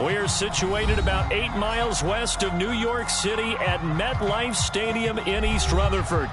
We're situated about 8 miles west of New York City at MetLife Stadium in East Rutherford.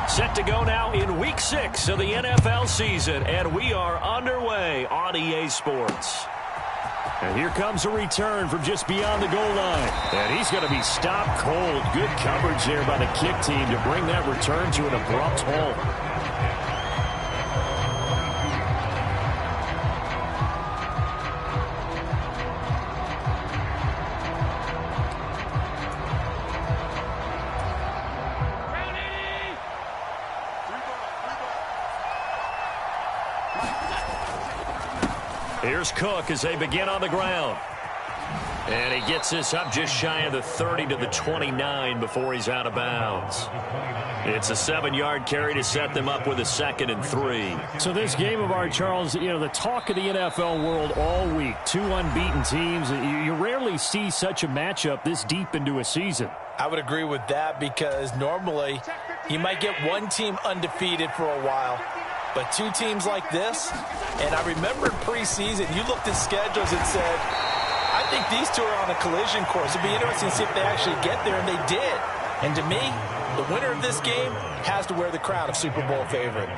Set to go now in Week 6 of the NFL season, and we are underway on EA Sports. And here comes a return from just beyond the goal line. And he's going to be stopped cold. Good coverage there by the kick team to bring that return to an abrupt halt. Here's Cook as they begin on the ground. And he gets this up just shy of the 30 to the 29 before he's out of bounds. It's a 7-yard carry to set them up with a 2nd and 3. So this game of ours, Charles, you know, the talk of the NFL world all week. 2 unbeaten teams. You rarely see such a matchup this deep into a season. I would agree with that because normally you might get one team undefeated for a while. But 2 teams like this, and I remember in preseason, you looked at schedules and said, I think these 2 are on a collision course. It'd be interesting to see if they actually get there, and they did. And to me, the winner of this game has to wear the crown of Super Bowl favorite.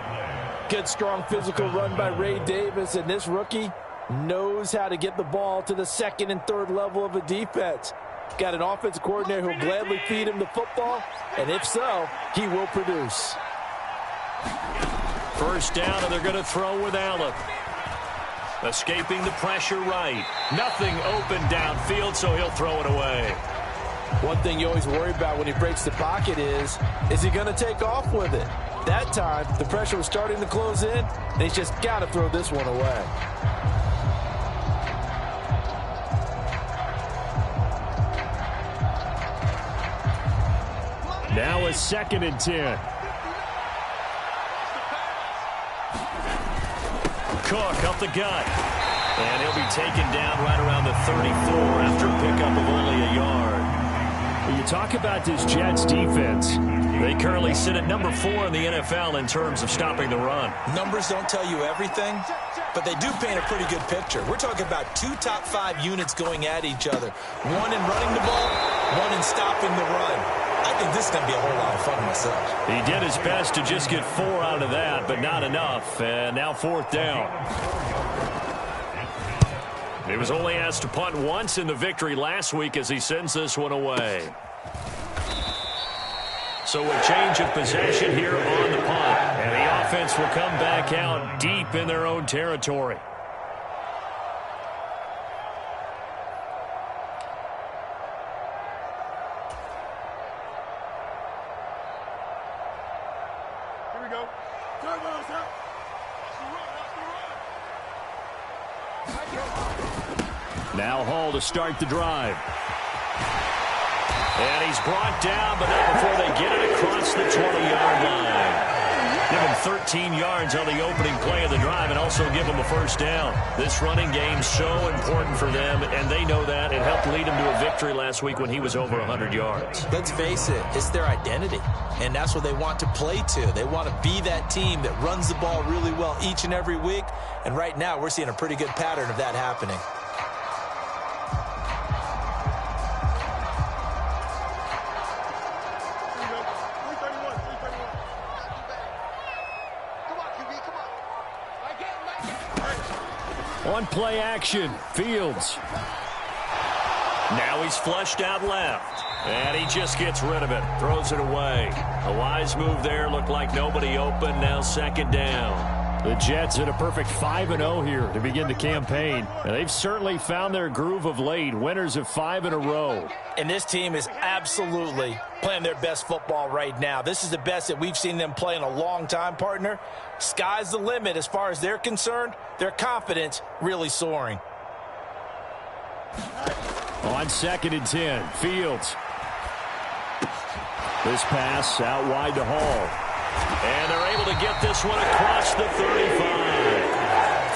Good, strong physical run by Ray Davis, and this rookie knows how to get the ball to the 2nd and 3rd level of a defense. Got an offensive coordinator who'll gladly feed him the football, and if so, he will produce. First down, and they're going to throw with Allen. Escaping the pressure right. Nothing open downfield, so he'll throw it away. One thing you always worry about when he breaks the pocket is he going to take off with it? That time, the pressure was starting to close in, and he's just got to throw this one away. Now a 2nd and 10. Cook up the gut. And he'll be taken down right around the 34 after a pickup of only a yard. When you talk about this Jets defense, they currently sit at number 4 in the NFL in terms of stopping the run. Numbers don't tell you everything, but they do paint a pretty good picture. We're talking about 2 top 5 units going at each other. One in running the ball, one in stopping the run. I think this is going to be a whole lot of fun myself. He did his best to just get 4 out of that, but not enough. And now 4th down. He was only asked to punt once in the victory last week as he sends this one away. So a change of possession here on the punt. And the offense will come back out deep in their own territory. Now Hall to start the drive. And he's brought down, but not before they get it across the 20-yard line. Give him 13 yards on the opening play of the drive and also give him a first down. This running game's so important for them, and they know that. It helped lead him to a victory last week when he was over 100 yards. Let's face it, it's their identity, and that's what they want to play to. They want to be that team that runs the ball really well each and every week, and right now we're seeing a pretty good pattern of that happening. On play action, Fields. Now he's flushed out left. And he just gets rid of it. Throws it away. A wise move there. Looked like nobody open. Now 2nd down. The Jets in a perfect 5-0 here to begin the campaign. And they've certainly found their groove of late. Winners of 5 in a row. And this team is absolutely playing their best football right now. This is the best that we've seen them play in a long time, partner. Sky's the limit as far as they're concerned. Their confidence really soaring. On 2nd and 10, Fields. This pass out wide to Hall. And they're able to get this one across the 35.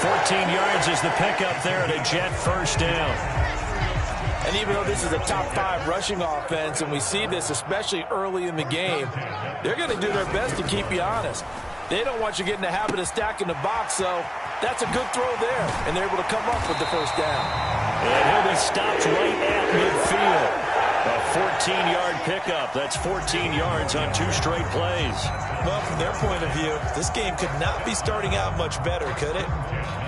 14 yards is the pickup there at a Jet first down. And even though this is a top 5 rushing offense, and we see this especially early in the game, they're going to do their best to keep you honest. They don't want you getting the habit of stacking the box, so that's a good throw there, and they're able to come up with the first down. And he'll be stopped right at midfield. A 14-yard pickup. That's 14 yards on 2 straight plays. Well, from their point of view, this game could not be starting out much better, could it?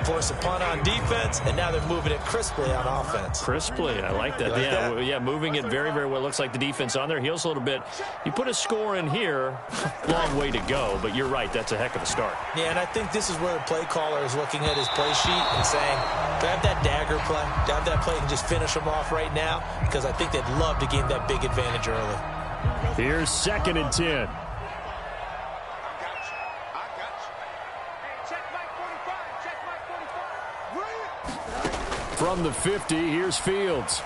Force a punt on defense, and now they're moving it crisply on offense. Crisply, I like that. Yeah, moving it very, very well. Looks like the defense on their heels a little bit. You put a score in here, long way to go, but you're right, that's a heck of a start. Yeah, and I think this is where the play caller is looking at his play sheet and saying, do I have that dagger play? Do I have that play and just finish them off right now? Because I think they'd love to gain that big advantage early. Here's 2nd and 10. From the 50, here's Fields.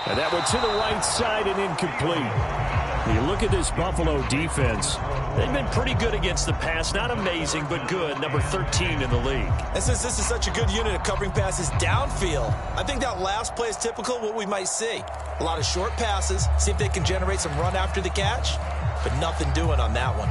And that one to the right side and incomplete. You look at this Buffalo defense. They've been pretty good against the pass. Not amazing, but good. Number 13 in the league. And since this is such a good unit of covering passes downfield, I think that last play is typical of what we might see. A lot of short passes, see if they can generate some run after the catch, but nothing doing on that one.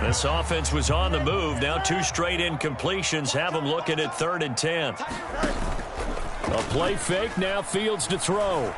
This offense was on the move. Now 2 straight incompletions have them looking at 3rd and 10. A play fake, now Fields to throw.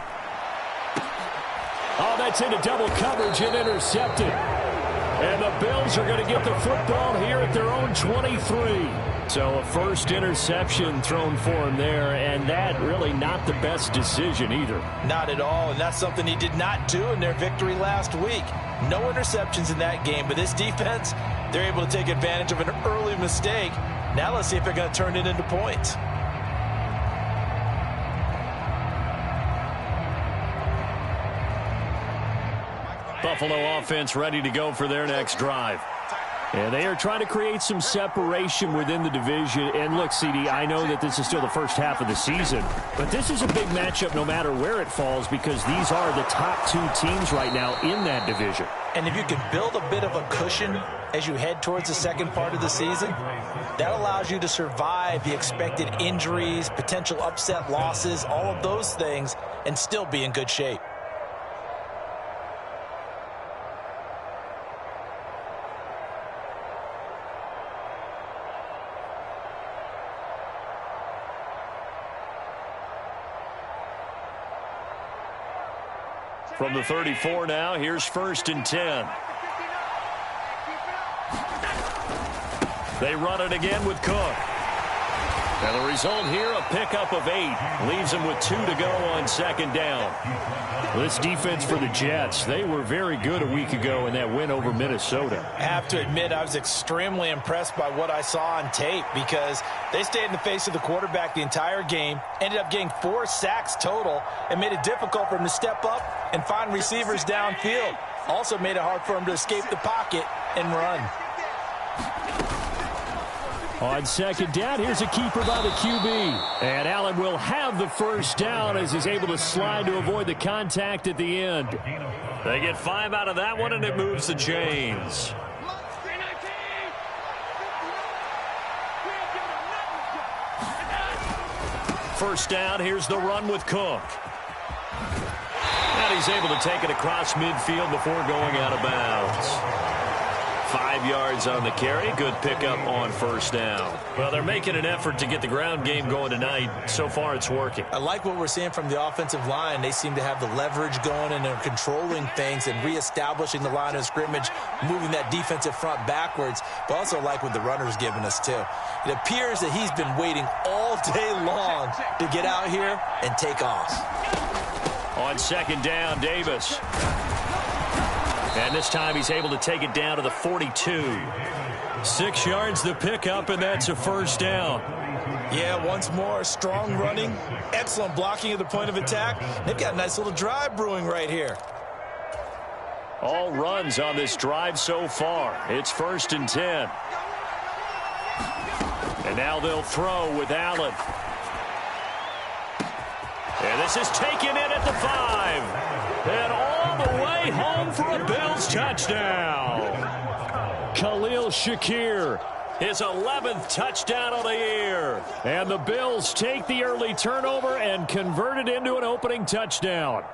Oh, that's into double coverage and intercepted. And the Bills are going to get the football here at their own 23. So a first interception thrown for him there, and that really not the best decision either. Not at all, and that's something he did not do in their victory last week. No interceptions in that game, but this defense, they're able to take advantage of an early mistake. Now let's see if they're going to turn it into points. Buffalo offense ready to go for their next drive. And they are trying to create some separation within the division. And look, CD, I know that this is still the first half of the season, but this is a big matchup no matter where it falls because these are the top 2 teams right now in that division. And if you can build a bit of a cushion as you head towards the second part of the season, that allows you to survive the expected injuries, potential upset losses, all of those things, and still be in good shape. From the 34 now, here's 1st and 10. They run it again with Cook. And the result here, a pickup of 8. Leaves them with 2 to go on 2nd down. This defense for the Jets, they were very good a week ago in that win over Minnesota. I have to admit, I was extremely impressed by what I saw on tape because they stayed in the face of the quarterback the entire game, ended up getting 4 sacks total, and made it difficult for him to step up and find receivers downfield. Also made it hard for him to escape the pocket and run. On 2nd down, here's a keeper by the QB. And Allen will have the first down as he's able to slide to avoid the contact at the end. They get 5 out of that one, and it moves the chains. First down, here's the run with Cook. And he's able to take it across midfield before going out of bounds. 5 yards on the carry. Good pickup on 1st down. Well, they're making an effort to get the ground game going tonight. So far, it's working. I like what we're seeing from the offensive line. They seem to have the leverage going, and they're controlling things and reestablishing the line of scrimmage, moving that defensive front backwards. But also like what the runner's giving us, too. It appears that he's been waiting all day long to get out here and take off. On 2nd down, Davis. And this time he's able to take it down to the 42. 6 yards the pickup, and that's a 1st down. Yeah, once more, strong running, excellent blocking at the point of attack. They've got a nice little drive brewing right here. All runs on this drive so far. It's 1st and 10. And now they'll throw with Allen. And this is taken in at the 5. And all the way home for a Bills touchdown. Khalil Shakir, his 11th touchdown of the year. And the Bills take the early turnover and convert it into an opening touchdown.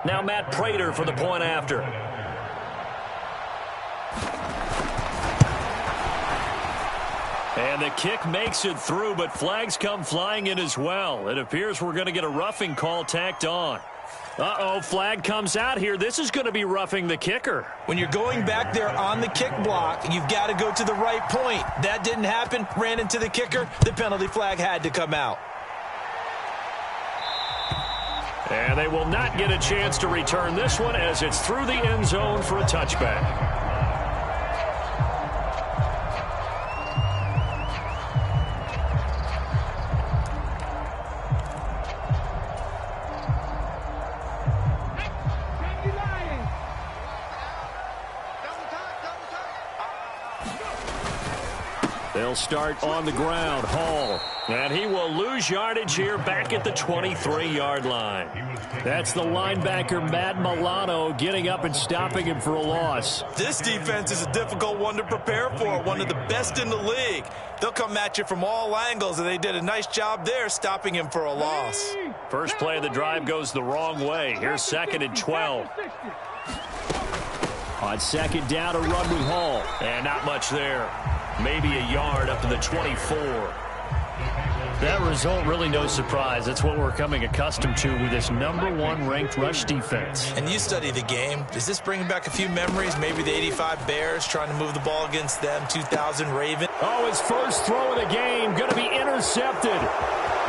Now Matt Prater for the point after. And the kick makes it through, but flags come flying in as well. It appears we're going to get a roughing call tacked on. Uh-oh, flag comes out here. This is going to be roughing the kicker. When you're going back there on the kick block, you've got to go to the right point. That didn't happen, ran into the kicker. The penalty flag had to come out. And they will not get a chance to return this one as it's through the end zone for a touchback. They'll start on the ground. Hall. And he will lose yardage here back at the 23-yard line. That's the linebacker, Matt Milano, getting up and stopping him for a loss. This defense is a difficult one to prepare for, one of the best in the league. They'll come at you from all angles, and they did a nice job there stopping him for a loss. First play of the drive goes the wrong way. Here's 2nd and 12. On 2nd down, a run with Hall. And not much there. Maybe a yard up to the 24. That result, really no surprise. That's what we're coming accustomed to with this #1 ranked rush defense. And you study the game. Does this bring back a few memories? Maybe the 85 Bears trying to move the ball against them, 2000 Ravens. Oh, his first throw of the game going to be intercepted.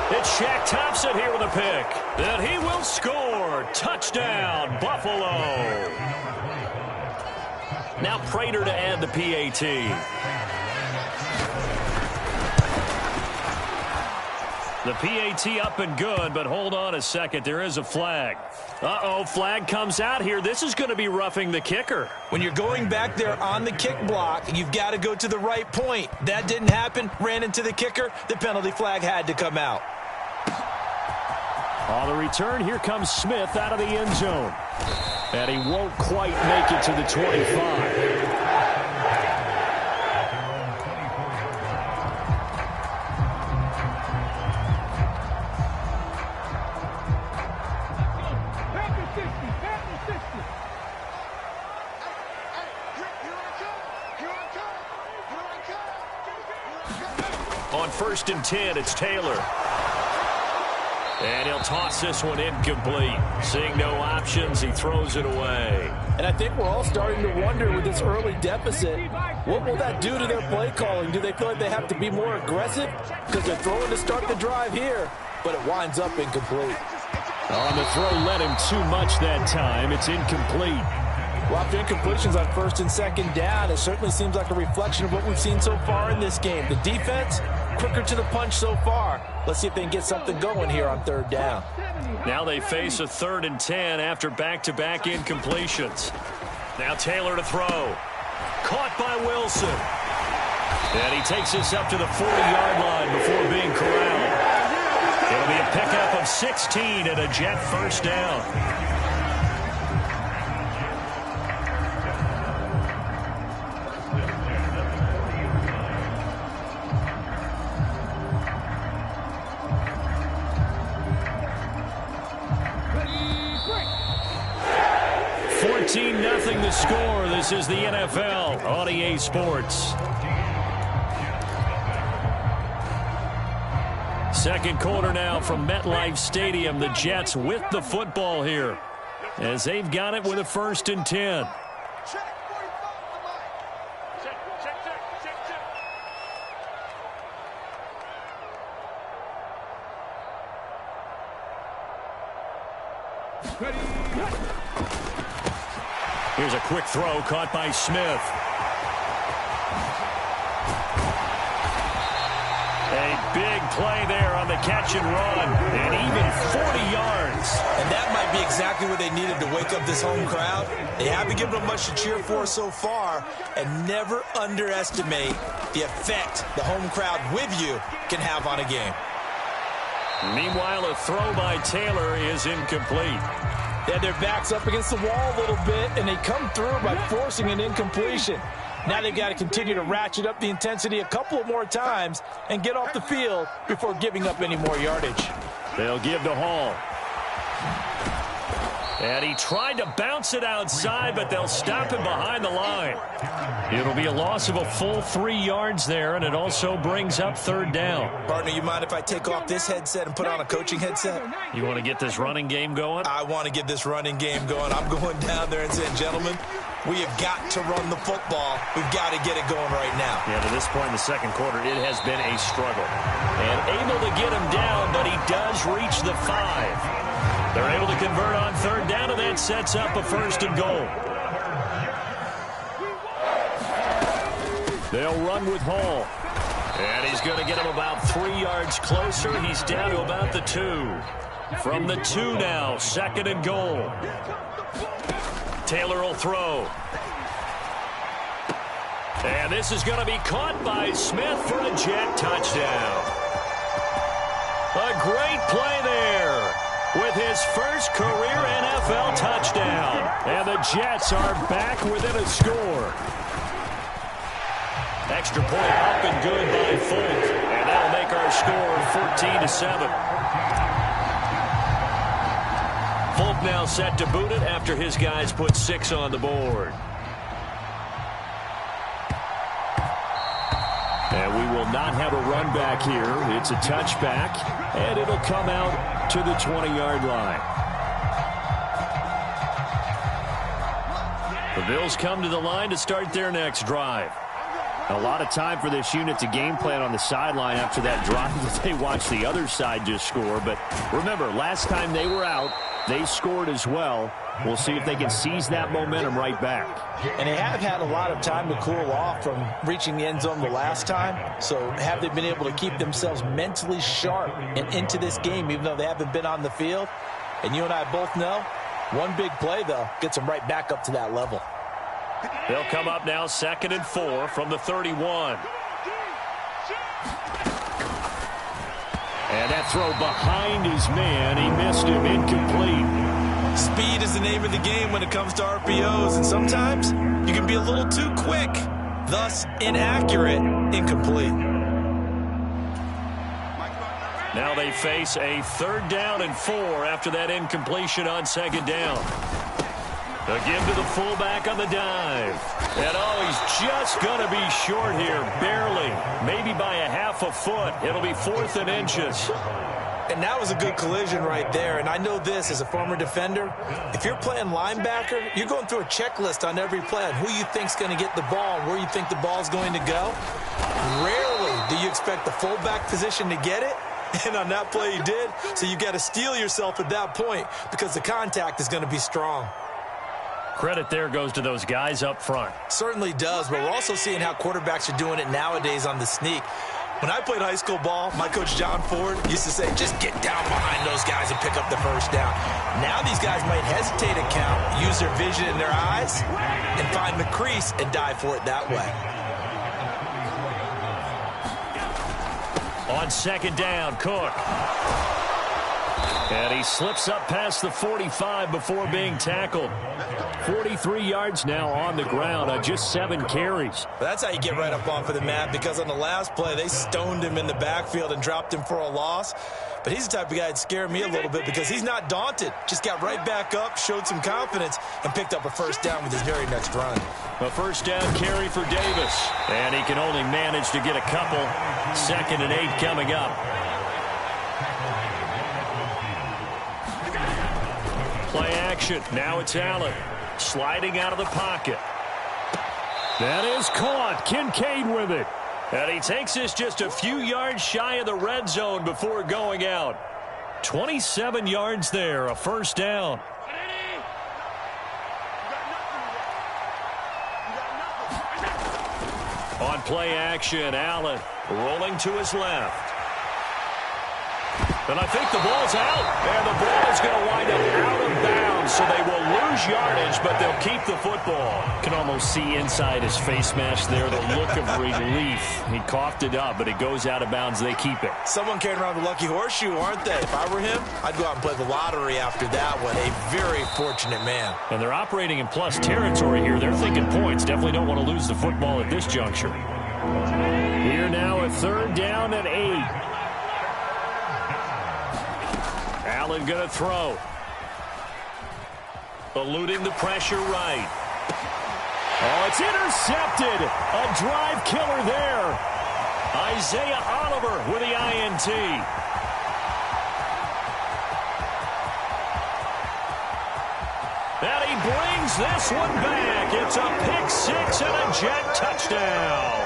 It's Shaq Thompson here with a pick. And he will score. Touchdown, Buffalo. Now Prater to add the PAT. The PAT up and good, but hold on a second. There is a flag. Uh-oh, flag comes out here. This is going to be roughing the kicker. When you're going back there on the kick block, you've got to go to the right point. That didn't happen. Ran into the kicker. The penalty flag had to come out. On the return, here comes Smith out of the end zone. And he won't quite make it to the 25. On 1st and 10, it's Taylor. And he'll toss this one incomplete. Seeing no options, he throws it away. And I think we're all starting to wonder with this early deficit, what will that do to their play calling? Do they feel like they have to be more aggressive? Because they're throwing to start the drive here, but it winds up incomplete. On the throw, let him too much that time. It's incomplete. Well, after incompletions on 1st and 2nd down, it certainly seems like a reflection of what we've seen so far in this game. The defense, quicker to the punch so far. Let's see if they can get something going here on 3rd down. Now they face a 3rd and 10 after back-to-back incompletions. Now Taylor to throw. Caught by Wilson. And he takes this up to the 40-yard line before being corralled. It'll be a pickup of 16 and a Jet first down. Nothing the score. This is the NFL on EA Sports. Second quarter now from MetLife Stadium. The Jets with the football here as they've got it with a 1st and 10. Here's a quick throw caught by Smith. A big play there on the catch and run, and even 40 yards. And that might be exactly what they needed to wake up this home crowd. They haven't given them much to cheer for so far, and never underestimate the effect the home crowd with you can have on a game. Meanwhile, a throw by Taylor is incomplete. They had their backs up against the wall a little bit, and they come through by forcing an incompletion. Now they've got to continue to ratchet up the intensity a couple of more times and get off the field before giving up any more yardage. They'll give to Hall. And he tried to bounce it outside, but they'll stop him behind the line. It'll be a loss of a full 3 yards there, and it also brings up 3rd down. Partner, you mind if I take off this headset and put on a coaching headset? You want to get this running game going? I want to get this running game going. I'm going down there and saying, gentlemen, we have got to run the football. We've got to get it going right now. Yeah, to this point in the second quarter, it has been a struggle. And able to get him down, but he does reach the 5. They're able to convert on 3rd down, and that sets up a 1st and goal. They'll run with Hall. And he's going to get him about 3 yards closer. He's down to about the 2. From the 2 now, 2nd and goal. Taylor will throw. And this is going to be caught by Smith for a Jet touchdown. A great play there with his first career NFL touchdown. And the Jets are back within a score. Extra point up and good by Folk. And that'll make our score 14-7. Folk now set to boot it after his guys put 6 on the board. And we will not have a run back here. It's a touchback, and it'll come out to the 20-yard line. The Bills come to the line to start their next drive. A lot of time for this unit to game plan on the sideline after that drive that they watched the other side just score. But remember, last time they were out, they scored as well. We'll see if they can seize that momentum right back. And they have had a lot of time to cool off from reaching the end zone the last time. So have they been able to keep themselves mentally sharp and into this game, even though they haven't been on the field? And you and I both know, one big play, though, gets them right back up to that level. They'll come up now 2nd and 4 from the 31. And that throw behind his man. He missed him, incomplete. Speed is the name of the game when it comes to RPOs, and sometimes you can be a little too quick, thus inaccurate, incomplete. Now they face a 3rd down and 4 after that incompletion on 2nd down. Again to the fullback on the dive. And he's just going to be short here, barely, maybe by a half a foot. It'll be 4th and inches. And that was a good collision right there. And I know this as a former defender. If you're playing linebacker, you're going through a checklist on every play on who you think's going to get the ball and where you think the ball's going to go. Rarely do you expect the fullback position to get it. And on that play he did. So you got to steel yourself at that point because the contact is going to be strong. Credit there goes to those guys up front. Certainly does, but we're also seeing how quarterbacks are doing it nowadays on the sneak. When I played high school ball, my coach John Ford used to say, just get down behind those guys and pick up the first down. Now these guys might hesitate a count, use their vision in their eyes, and find the crease and dive for it that way. On 2nd down, Cook. And he slips up past the 45 before being tackled. 43 yards now on the ground on just 7 carries. That's how you get right up off of the mat, because on the last play, they stoned him in the backfield and dropped him for a loss. But he's the type of guy that scared me a little bit because he's not daunted. Just got right back up, showed some confidence, and picked up a first down with his very next run. A first down carry for Davis. And he can only manage to get a couple. 2nd and 8 coming up. Play action. Now it's Allen. Sliding out of the pocket. That is caught. Kincaid with it. And he takes this just a few yards shy of the red zone before going out. 27 yards there. A first down. On play action, Allen rolling to his left. And I think the ball's out. And the ball is going to wind up out of bounds, so they will lose yardage, but they'll keep the football. Can almost see inside his face mask there the look of relief. He coughed it up, but it goes out of bounds. They keep it. Someone carrying around the lucky horseshoe, aren't they? If I were him, I'd go out and play the lottery after that one. A very fortunate man. And they're operating in plus territory here. They're thinking points. Definitely don't want to lose the football at this juncture. Here now a 3rd down and 8. Allen going to throw. Eluding the pressure right. Oh, it's intercepted. A drive killer there. Isaiah Oliver with the INT. And he brings this one back. It's a pick-6 and a jet touchdown.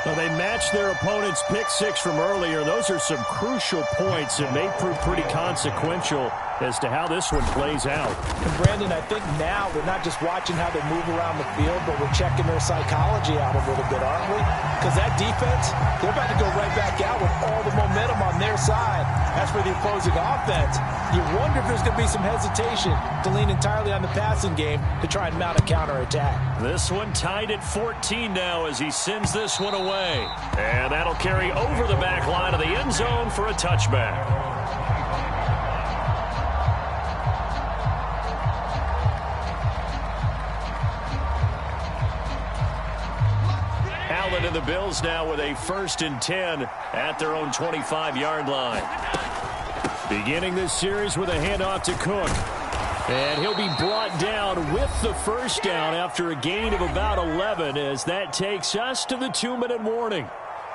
Well, they matched their opponent's pick-6 from earlier. Those are some crucial points that may prove pretty consequential as to how this one plays out. And Brandon, I think now we're not just watching how they move around the field, but we're checking their psychology out a little bit, aren't we? Because that defense, they're about to go right back out with all the momentum on their side. As for the opposing offense, you wonder if there's going to be some hesitation to lean entirely on the passing game to try and mount a counterattack. This one tied at 14 now as he sends this one away. And that'll carry over the back line of the end zone for a touchback. Allen and the Bills now with a 1st and 10 at their own 25-yard line. Beginning this series with a handoff to Cook. And he'll be brought down with the first down after a gain of about 11 as that takes us to the 2-minute warning.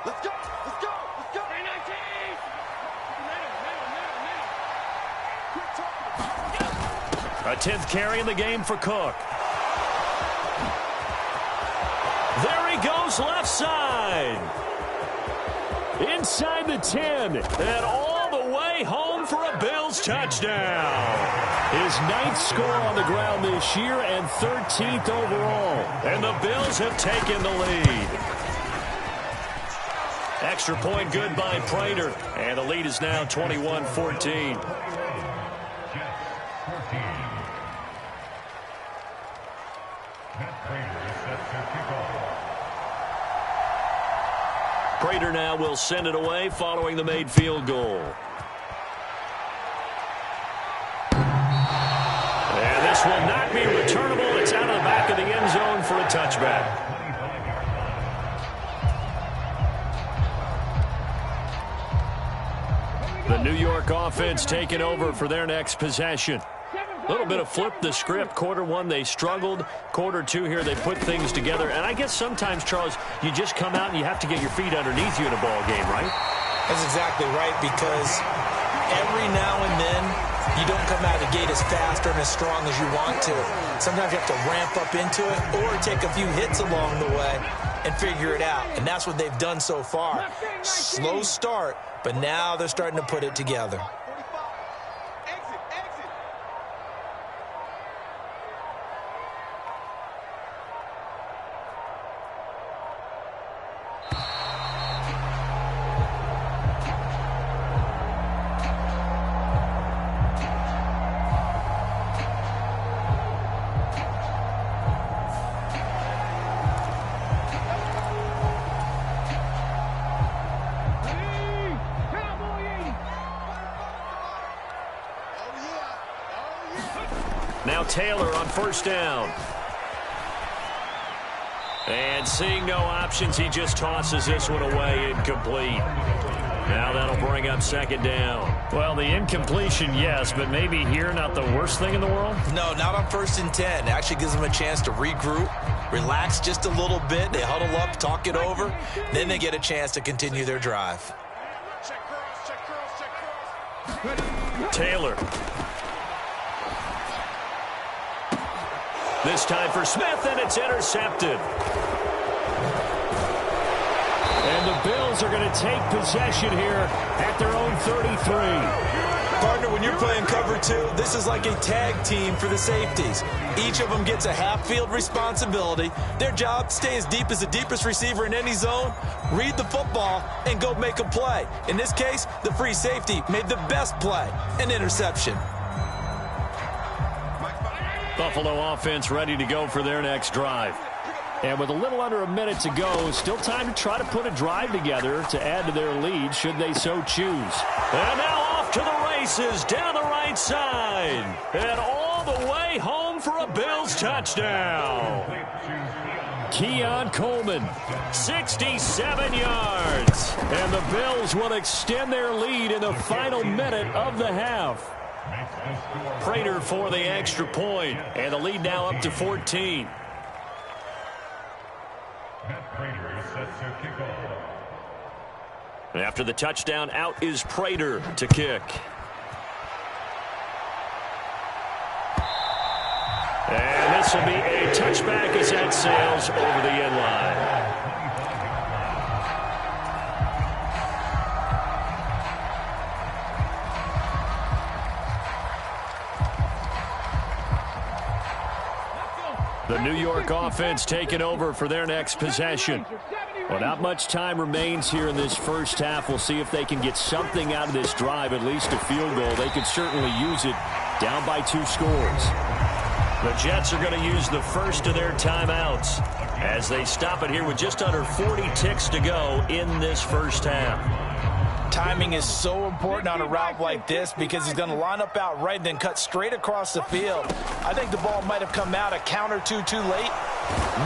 Let's go. Let's go. Let's go. A 10th carry in the game for Cook. There he goes left side. Inside the 10 and all the way home for a Bills touchdown. His 9th score on the ground this year and 13th overall. And the Bills have taken the lead. Extra point good by Prater. And the lead is now 21-14. Prater now will send it away following the made field goal. And this will not be returnable. It's out of the back of the end zone for a touchback. The New York offense taking over for their next possession. A little bit of flip the script. Quarter one, they struggled. Quarter two here, they put things together. And I guess sometimes, Charles, you just come out and you have to get your feet underneath you in a ball game, right? That's exactly right, because every now and then you don't come out of the gate as fast or as strong as you want to. Sometimes you have to ramp up into it or take a few hits along the way and figure it out. And that's what they've done so far. Slow start, but now they're starting to put it together. Now Taylor on first down. And seeing no options, he just tosses this one away incomplete. Now that'll bring up second down. Well, the incompletion, yes, but maybe here not the worst thing in the world? No, not on 1st and 10. It actually gives them a chance to regroup, relax just a little bit. They huddle up, talk it over. Then they get a chance to continue their drive. Taylor. This time for Smith, and it's intercepted. And the Bills are going to take possession here at their own 33. Partner, when you're playing cover two, this is like a tag team for the safeties. Each of them gets a half-field responsibility. Their job, stay as deep as the deepest receiver in any zone, read the football, and go make a play. In this case, the free safety made the best play, an interception. Buffalo offense ready to go for their next drive. And with a little under a minute to go, still time to try to put a drive together to add to their lead should they so choose. And now off to the races down the right side. And all the way home for a Bills touchdown. Keon Coleman, 67 yards. And the Bills will extend their lead in the final minute of the half. Prater for the extra point, and the lead now up to 14. After the touchdown, out is Prater to kick. And this will be a touchback as that sails over the end line. The New York offense taking over for their next possession. Well, not much time remains here in this first half. We'll see if they can get something out of this drive, at least a field goal. They could certainly use it down by 2 scores. The Jets are going to use the first of their timeouts as they stop it here with just under 40 ticks to go in this first half. Timing is so important on a route like this because he's going to line up out right and then cut straight across the field. I think the ball might have come out a count or two too late.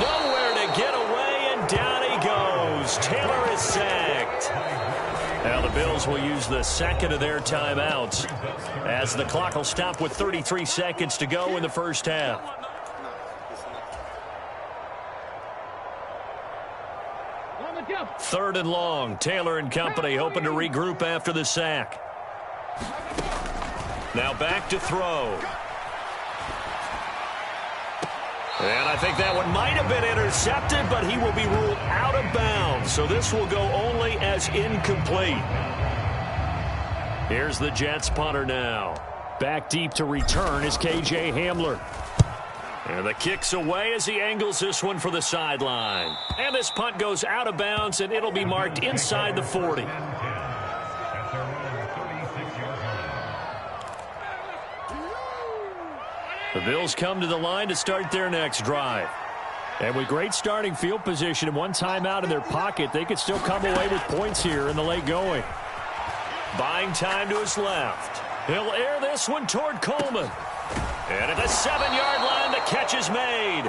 Nowhere to get away, and down he goes. Taylor is sacked. Now the Bills will use the second of their timeouts as the clock will stop with 33 seconds to go in the first half. Third and long. Taylor and company hoping to regroup after the sack. Now back to throw. And I think that one might have been intercepted, but he will be ruled out of bounds. So this will go only as incomplete. Here's the Jets punter now. Back deep to return is K.J. Hamler. And the kick's away as he angles this one for the sideline. And this punt goes out of bounds, and it'll be marked inside the 40. The Bills come to the line to start their next drive. And with great starting field position and one timeout in their pocket, they could still come away with points here in the late going. Buying time to his left. He'll air this one toward Coleman. And at the 7-yard line, the catch is made.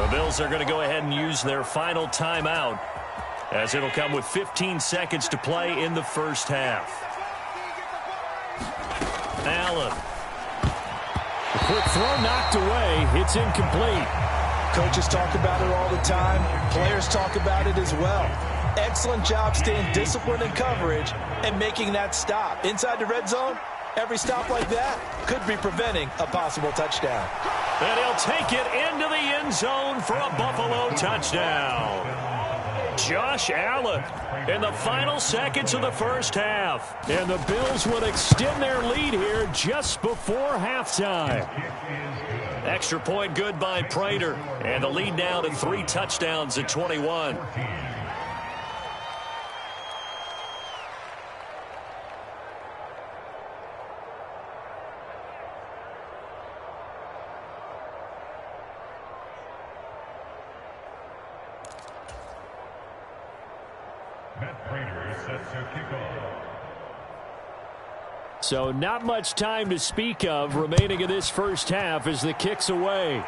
The Bills are going to go ahead and use their final timeout, as it'll come with 15 seconds to play in the first half. Allen. The quick throw knocked away. It's incomplete. Coaches talk about it all the time. Players talk about it as well. Excellent job staying disciplined in coverage and making that stop. Inside the red zone, every stop like that could be preventing a possible touchdown. And he'll take it into the end zone for a Buffalo touchdown. Josh Allen in the final seconds of the first half. And the Bills would extend their lead here just before halftime. Extra point good by Prater. And the lead now to 3 touchdowns at 21. So not much time to speak of remaining in this first half as the kick's away.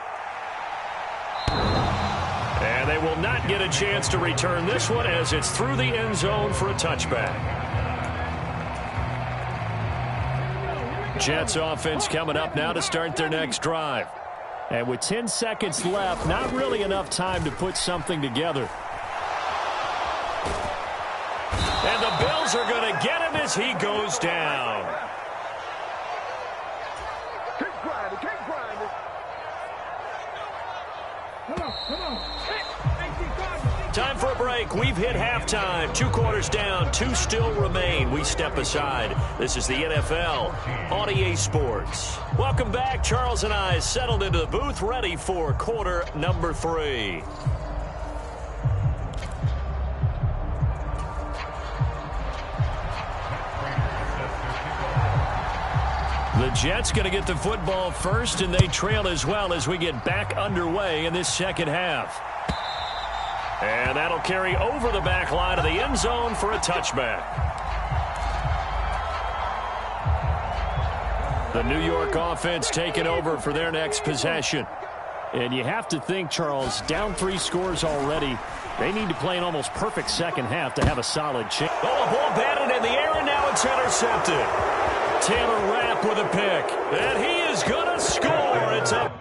And they will not get a chance to return this one as it's through the end zone for a touchback. Jets offense coming up now to start their next drive. And with 10 seconds left, not really enough time to put something together. And the Bills are going to get him as he goes down. Keep grinding, keep grinding. Come on. Time for a break. We've hit halftime. 2 quarters down, 2 still remain. We step aside. This is the NFL on EA Sports. Welcome back. Charles and I settled into the booth, ready for quarter number 3. The Jets going to get the football first, and they trail as well as we get back underway in this second half. And that'll carry over the back line of the end zone for a touchback. The New York offense taking over for their next possession. And you have to think, Charles, down 3 scores already. They need to play an almost perfect second half to have a solid chance. Oh, a ball batted in the air, and now it's intercepted. Taylor Rapp with a pick. And he is going to score. It's up.